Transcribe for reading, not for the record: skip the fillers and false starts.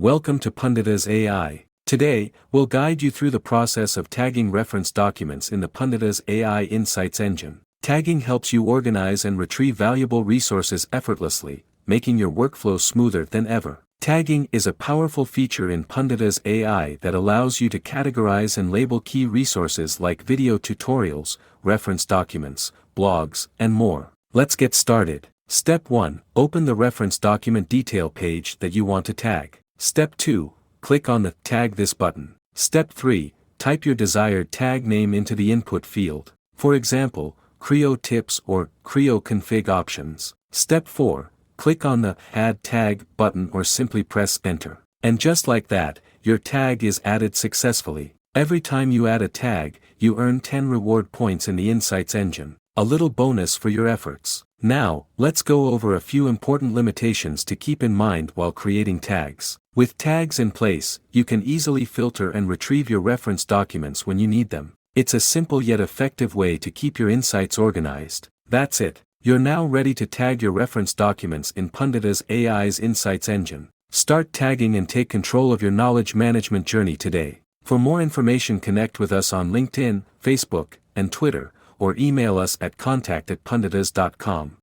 Welcome to Punditas AI. Today, we'll guide you through the process of tagging reference documents in the Punditas AI Insights Engine. Tagging helps you organize and retrieve valuable resources effortlessly, making your workflow smoother than ever. Tagging is a powerful feature in Punditas AI that allows you to categorize and label key resources like video tutorials, reference documents, blogs, and more. Let's get started. Step 1. Open the reference document detail page that you want to tag. Step 2. Click on the Tag This button. Step 3. Type your desired tag name into the input field. For example, Creo Tips or Creo Config Options. Step 4. Click on the Add Tag button or simply press Enter. And just like that, your tag is added successfully. Every time you add a tag, you earn 10 reward points in the Insights engine. A little bonus for your efforts. Now, let's go over a few important limitations to keep in mind while creating tags. With tags in place, you can easily filter and retrieve your reference documents when you need them. It's a simple yet effective way to keep your insights organized. That's it. You're now ready to tag your reference documents in Punditas AI's Insights engine. Start tagging and take control of your knowledge management journey today. For more information, connect with us on LinkedIn, Facebook, and Twitter, or email us at contact@punditas.com.